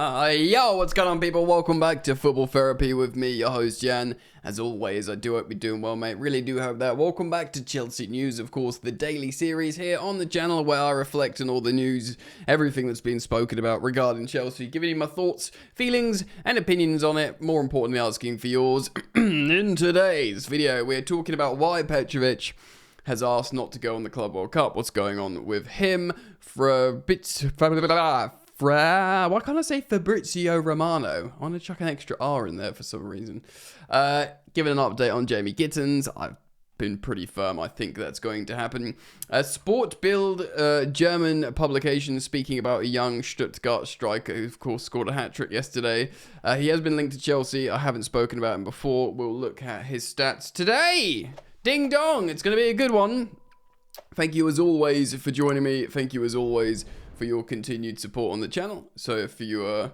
Yo, what's going on, people? Welcome back to Football Therapy with me, your host, Jan. As always, I do hope you're doing well, mate. Really do hope that. Welcome back to Chelsea News, of course, the daily series here on the channel where I reflect on all the news, everything that's been spoken about regarding Chelsea, giving you my thoughts, feelings, and opinions on it. More importantly, asking for yours. In today's video, we're talking about why Petrovic has asked not to go on the Club World Cup. What's going on with him? Why can't I say Fabrizio Romano? I want to chuck an extra R in there for some reason. Giving an update on Jamie Gittens. I've been pretty firm. I think that's going to happen. Sport Bild, German publication, speaking about a young Stuttgart striker who, of course, scored a hat-trick yesterday. He has been linked to Chelsea. I haven't spoken about him before. We'll look at his stats today. Ding dong. It's going to be a good one. Thank you, as always, for joining me. Thank you, as always, for your continued support on the channel. So if you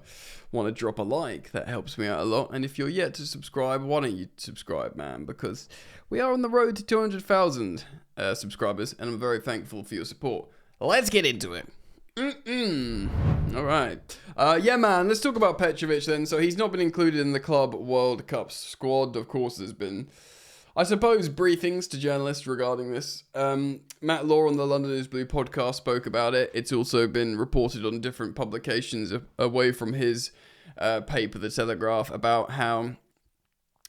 want to drop a like, that helps me out a lot. And if you're yet to subscribe, why don't you subscribe, man? Because we are on the road to 200,000 subscribers, and I'm very thankful for your support. Let's get into it. All right. Yeah, man, let's talk about Petrovic then. So he's not been included in the Club World Cup squad. Of course, there's been, I suppose, briefings to journalists regarding this. Matt Law on the London is Blue podcast spoke about it. It's also been reported on different publications away from his paper, The Telegraph, about how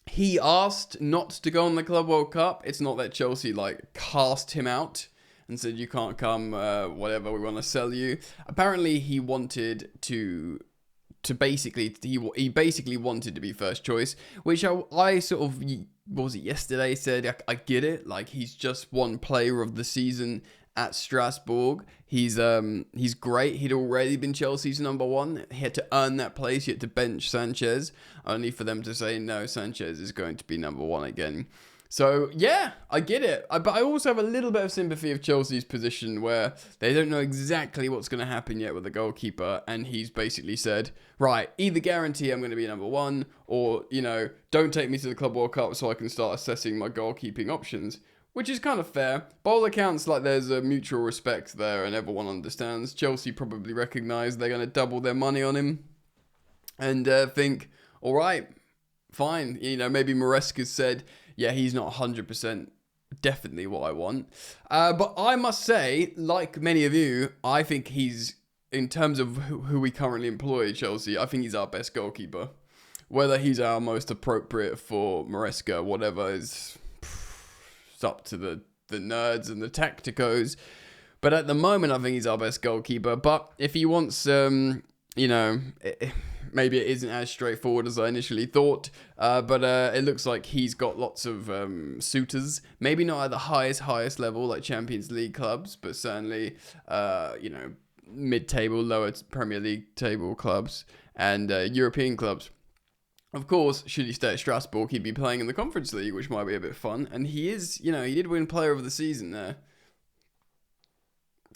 he asked not to go on the Club World Cup. It's not that Chelsea cast him out and said, you can't come, whatever, we want to sell you. Apparently he wanted to basically, he basically wanted to be first choice, which I sort of, what was it, yesterday said, I get it. Like, he's just one player of the season at Strasbourg. He's great. He'd already been Chelsea's number one. He had to earn that place. He had to bench Sanchez, only for them to say, no, Sanchez is going to be number one again. So, yeah, I get it. But I also have a little bit of sympathy of Chelsea's position where they don't know exactly what's going to happen yet with the goalkeeper. And he's basically said, right, either guarantee I'm going to be number one or, don't take me to the Club World Cup so I can start assessing my goalkeeping options. Which is kind of fair. By all accounts, there's a mutual respect there and everyone understands. Chelsea probably recognise they're going to double their money on him. And think, all right, fine. Maybe Maresca's said, yeah, he's not 100% definitely what I want. But I must say, like many of you, I think he's, in terms of who we currently employ at Chelsea, I think he's our best goalkeeper. Whether he's our most appropriate for Maresca, whatever, is it's up to the nerds and the tacticos. But at the moment, I think he's our best goalkeeper. But if he wants, maybe it isn't as straightforward as I initially thought, but it looks like he's got lots of suitors. Maybe not at the highest level, like Champions League clubs, but certainly, mid-table, lower Premier League table clubs and European clubs. Of course, should he stay at Strasbourg, he'd be playing in the Conference League, which might be a bit fun. And he is, he did win Player of the Season there.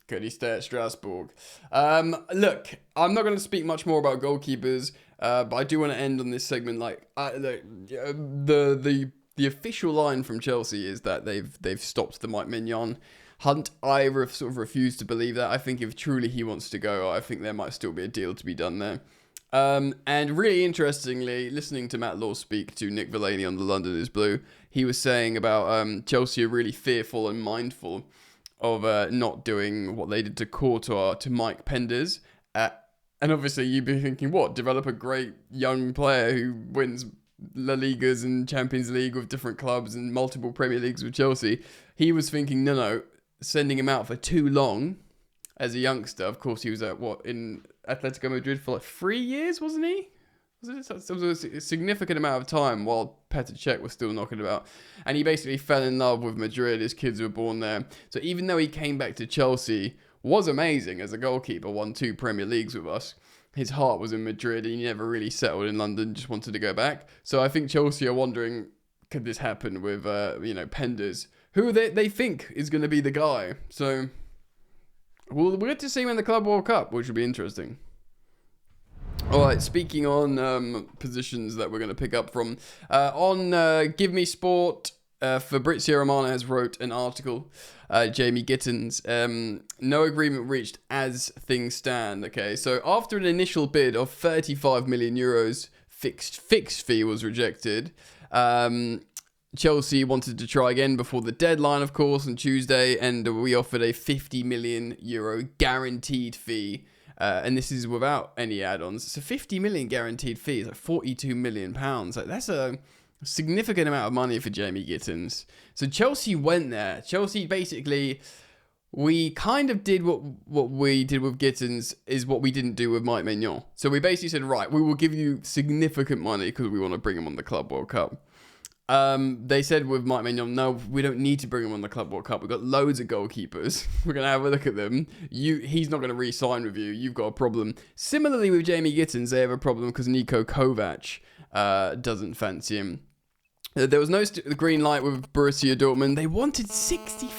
Could he stay at Strasbourg? Look, I'm not going to speak much more about goalkeepers, but I do want to end on this segment. The official line from Chelsea is that they've stopped the Mike Mignon hunt. I sort of refuse to believe that. I think if truly he wants to go, I think there might still be a deal to be done there. And really interestingly, listening to Matt Law speak to Nick Villaney on the London is Blue, he was saying about Chelsea are really fearful and mindful of not doing what they did to Courtois, to Mike Penders. And obviously you'd be thinking, what? Develop a great young player who wins La Ligas and Champions League with different clubs and multiple Premier Leagues with Chelsea. He was thinking, no, sending him out for too long as a youngster. Of course, he was in Atletico Madrid for 3 years, wasn't he? It was a significant amount of time while Petravic was still knocking about. And he basically fell in love with Madrid. His kids were born there. So even though he came back to Chelsea, was amazing as a goalkeeper, won 2 Premier Leagues with us, his heart was in Madrid and he never really settled in London, just wanted to go back. So I think Chelsea are wondering, could this happen with, Penders, who they think is going to be the guy. So we'll get to see him in the Club World Cup, which will be interesting. All right, speaking on positions that we're going to pick up from, on Give Me Sport, Fabrizio Romano has wrote an article. Jamie Gittens. No agreement reached as things stand. Okay, so after an initial bid of 35 million euros, fixed fee was rejected. Chelsea wanted to try again before the deadline, of course, on Tuesday, and we offered a 50 million euro guaranteed fee. And this is without any add-ons. So 50 million guaranteed fee is like 42 million pounds. Like, that's a significant amount of money for Jamie Gittens. So Chelsea went there. Chelsea basically, we kind of did what we did with Gittens is what we didn't do with Mike Maignan. So we basically said, right, we will give you significant money because we want to bring him on the Club World Cup. They said with Mike Maignan, no, we don't need to bring him on the Club World Cup. We've got loads of goalkeepers. We're going to have a look at them. He's not going to re-sign with you. You've got a problem. Similarly with Jamie Gittens, they have a problem because Niko Kovac doesn't fancy him. There was no green light with Borussia Dortmund. They wanted 70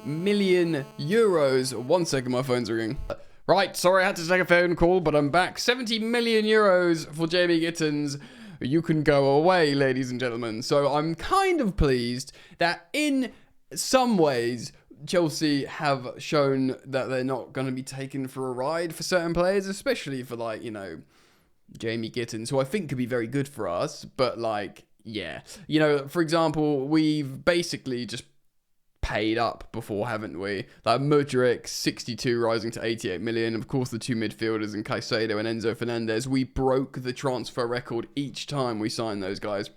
million euros. 1 second, my phone's ringing. Right, sorry I had to take a phone call, but I'm back. 70 million euros for Jamie Gittens. You can go away, ladies and gentlemen. So I'm kind of pleased that in some ways Chelsea have shown that they're not going to be taken for a ride for certain players, especially for, like, you know, Jamie Gittens, who I think could be very good for us. But, like, yeah. You know, for example, we've basically just paid up before, haven't we? Like Modric, 62 rising to 88 million. Of course, the two midfielders in Caicedo and Enzo Fernandez. We broke the transfer record each time we signed those guys.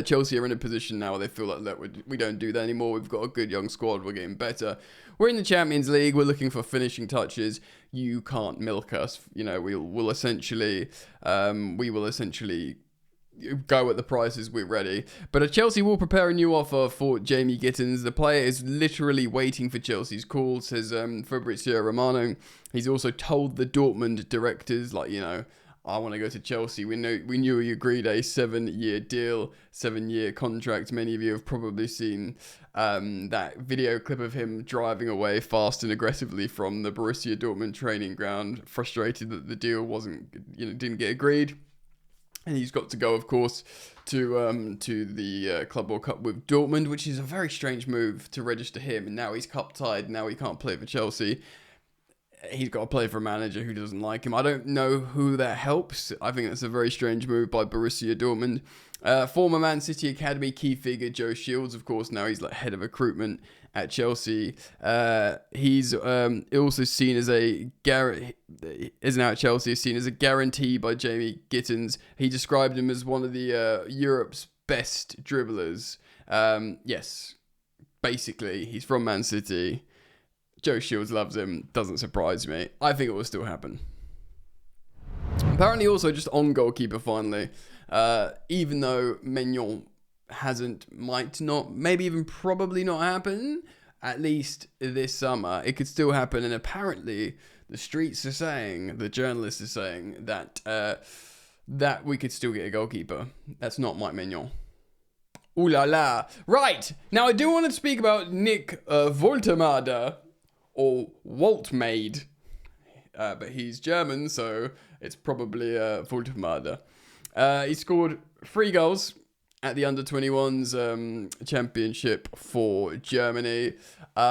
Chelsea are in a position now where they feel like, look, we don't do that anymore. We've got a good young squad. We're getting better. We're in the Champions League. We're looking for finishing touches. You can't milk us. You know, we will essentially go at the prices we're ready. But Chelsea will prepare a new offer for Jamie Gittens. The player is literally waiting for Chelsea's call, says Fabrizio Romano. He's also told the Dortmund directors, like, you know, I want to go to Chelsea. We knew he agreed a 7-year deal, 7-year contract. Many of you have probably seen that video clip of him driving away fast and aggressively from the Borussia Dortmund training ground, frustrated that the deal didn't get agreed. And he's got to go, of course, to the Club World Cup with Dortmund, which is a very strange move to register him. And now he's cup tied. Now he can't play for Chelsea. He's got to play for a manager who doesn't like him. I don't know who that helps. I think that's a very strange move by Borussia Dortmund. Former Man City Academy key figure Joe Shields, of course, now he's like head of recruitment at Chelsea. He's also seen as now at Chelsea, is seen as a guarantee by Jamie Gittens. He described him as one of the Europe's best dribblers. Yes, basically, he's from Man City. Joe Shields loves him. Doesn't surprise me. I think it will still happen. Apparently also just on goalkeeper finally. Even though Maignan might not, maybe even probably not happen, at least this summer, it could still happen. And apparently the streets are saying, the journalists are saying that that we could still get a goalkeeper. That's not Mike Maignan. Ooh la la. Right. Now I do want to speak about Nick Woltemade. Or Woltemade, but he's German, so it's probably Woltemade. He scored 3 goals at the under-21s championship for Germany.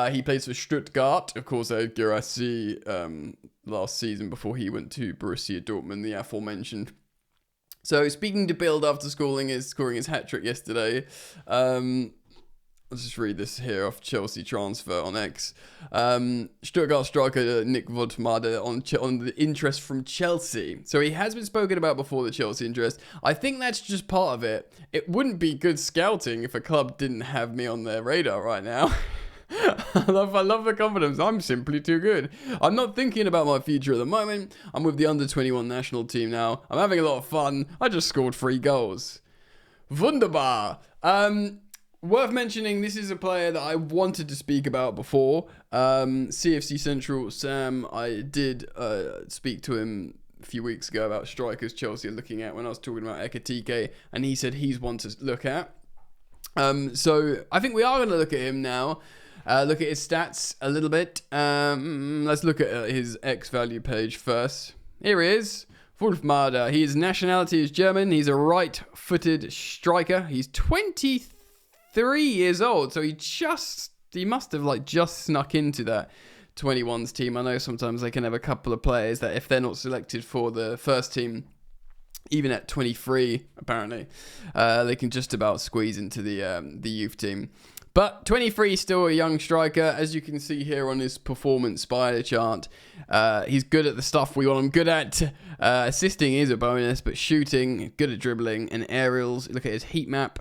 He plays for Stuttgart. Of course, they had Guirassy last season before he went to Borussia Dortmund, the aforementioned. So speaking to build after scoring his hat-trick yesterday, let's just read this here off Chelsea transfer on X. Stuttgart striker Nick Woltemade on the interest from Chelsea. So he has been spoken about before, the Chelsea interest. I think that's just part of it. It wouldn't be good scouting if a club didn't have me on their radar right now. I love the confidence. I'm simply too good. I'm not thinking about my future at the moment. I'm with the under-21 national team now. I'm having a lot of fun. I just scored 3 goals. Wunderbar. Worth mentioning, this is a player that I wanted to speak about before. CFC Central Sam, I did speak to him a few weeks ago about strikers Chelsea are looking at when I was talking about Ekitike, and he said he's one to look at. So I think we are going to look at him now. Look at his stats a little bit. Let's look at his X value page first. Here he is. Woltemade, his nationality is German. He's a right-footed striker. He's 23 years old, so he must have like just snuck into that 21s team. I know sometimes they can have a couple of players that if they're not selected for the first team, even at 23, apparently, they can just about squeeze into the youth team. But 23 is still a young striker, as you can see here on his performance spider chart. He's good at the stuff we want him good at. Assisting is a bonus, but shooting, good at dribbling and aerials. Look at his heat map.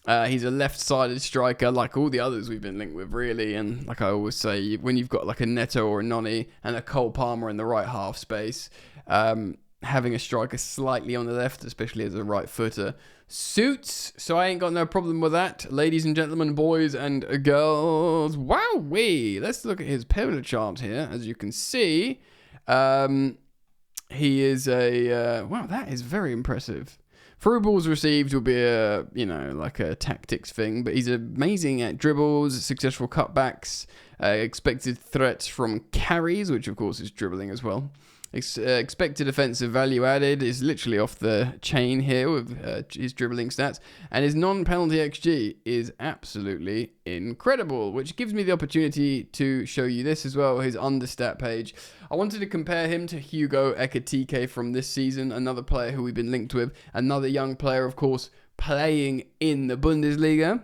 He's a left-sided striker, like all the others we've been linked with, really. And like I always say, when you've got like a Neto or a Noni and a Cole Palmer in the right half space, having a striker slightly on the left, especially as a right footer, suits. So I ain't got no problem with that. Ladies and gentlemen, boys and girls. Wowee! Let's look at his pillar chart here. As you can see, he is a... wow, that is very impressive. Through balls received will be a, like a tactics thing, but he's amazing at dribbles, successful cutbacks, expected threats from carries, which of course is dribbling as well. Expected offensive value added is literally off the chain here with his dribbling stats, and his non-penalty XG is absolutely incredible, which gives me the opportunity to show you this as well, his understat page. I wanted to compare him to Hugo Ekitike from this season, another player who we've been linked with, another young player, of course, playing in the Bundesliga.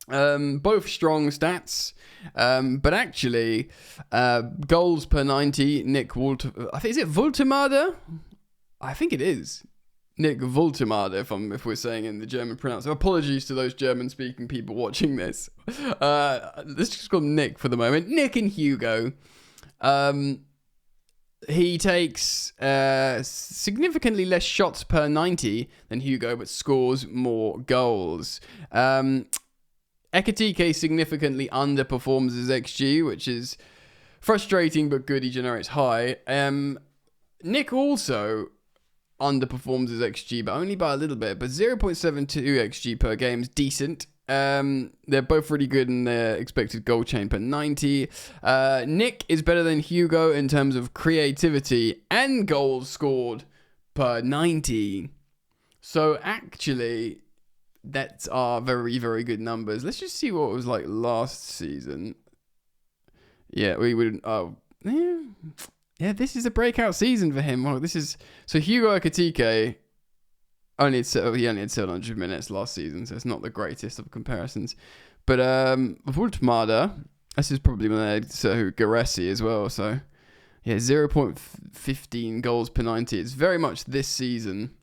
Both strong stats, but actually, goals per 90, Nick is it Woltemade? I think it is. Nick Woltemade, if we're saying in the German pronunciation. Apologies to those German-speaking people watching this. Let's just call him Nick for the moment. Nick and Hugo. He takes significantly less shots per 90 than Hugo, but scores more goals. Ekitike significantly underperforms his XG, which is frustrating but good. He generates high. Nick also underperforms his XG, but only by a little bit. But 0.72 XG per game is decent. They're both really good in their expected goal chain per 90. Nick is better than Hugo in terms of creativity and goals scored per 90. So actually, that's are very, very good numbers. Let's just see what it was like last season. Yeah, we would. Oh, yeah. This is a breakout season for him. Well, this is so Hugo Ekitike. He only had 700 minutes last season, so it's not the greatest of comparisons. But Woltemade, this is probably when so Garesi as well. So yeah, 0.15 goals per 90. It's very much this season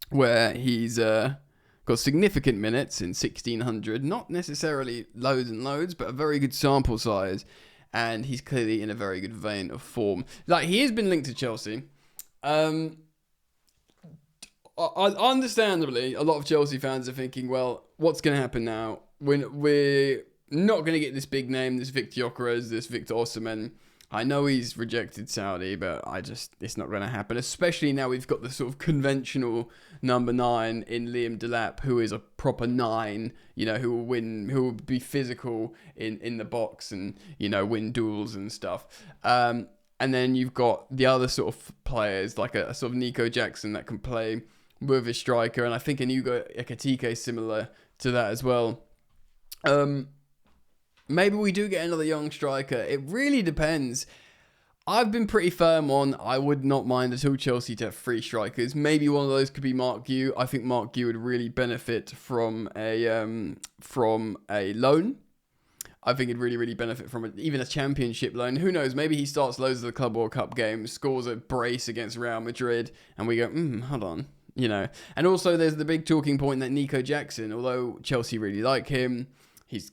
where he's got significant minutes in 1,600, not necessarily loads and loads, but a very good sample size, and he's clearly in a very good vein of form. Like, he has been linked to Chelsea. Understandably, a lot of Chelsea fans are thinking, well, what's going to happen now? We're not going to get this big name, this Victor Gyökeres, this Victor Osimhen. I know he's rejected Saudi, but it's not going to happen, especially now we've got the sort of conventional number 9 in Liam Delap, who is a proper 9, who will be physical in the box and, win duels and stuff. And then you've got the other sort of players, like a sort of Nico Jackson that can play with a striker, and I think an Hugo Ekitike is similar to that as well. Maybe we do get another young striker. It really depends. I've been pretty firm on I would not mind at all Chelsea to have 3 strikers. Maybe one of those could be Mark Gue. I think Mark Gue would really benefit from a loan. I think he'd really, really benefit from even a championship loan. Who knows? Maybe he starts loads of the Club World Cup games, scores a brace against Real Madrid, and we go, hold on, And also there's the big talking point that Nico Jackson, although Chelsea really like him, he's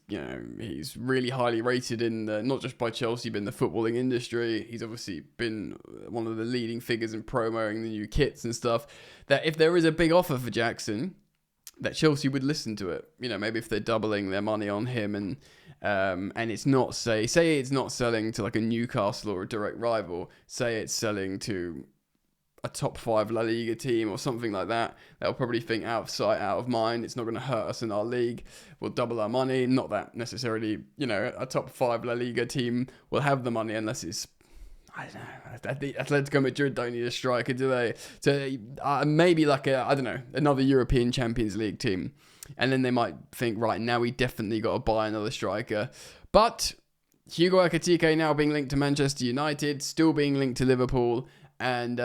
really highly rated in not just by Chelsea, but in the footballing industry. He's obviously been one of the leading figures in promoting the new kits and stuff. That if there is a big offer for Jackson, that Chelsea would listen to it. Maybe if they're doubling their money on him and it's not say it's not selling to like a Newcastle or a direct rival. Say it's selling to a top 5 La Liga team or something like that. They'll probably think out of sight, out of mind. It's not going to hurt us in our league. We'll double our money. Not that necessarily, a top 5 La Liga team will have the money unless it's, I don't know. I think Atletico Madrid don't need a striker, do they? So maybe like I don't know, another European Champions League team, and then they might think, right, now we definitely got to buy another striker. But Hugo Ekitike now being linked to Manchester United, still being linked to Liverpool, and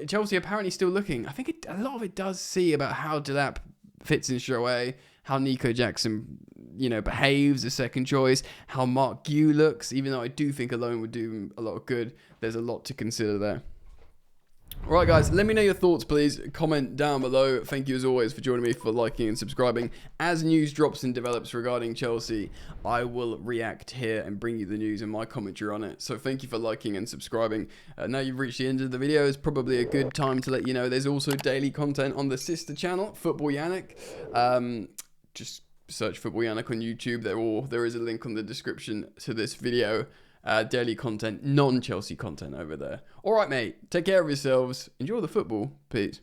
Chelsea apparently still looking. I think a lot of it does see about how Delap fits in straight away, how Nico Jackson, behaves as second choice, how Mark Gue looks, even though I do think a loan would do him a lot of good. There's a lot to consider there. All right, guys, let me know your thoughts, please. Comment down below. Thank you, as always, for joining me, for liking and subscribing. As news drops and develops regarding Chelsea, I will react here and bring you the news and my commentary on it. So thank you for liking and subscribing. Now you've reached the end of the video, it's probably a good time to let you know there's also daily content on the sister channel, Football Yannick. Just search Football Yannick on YouTube. There is a link on the description to this video. Daily content, non-Chelsea content over there. All right, mate. Take care of yourselves. Enjoy the football. Peace.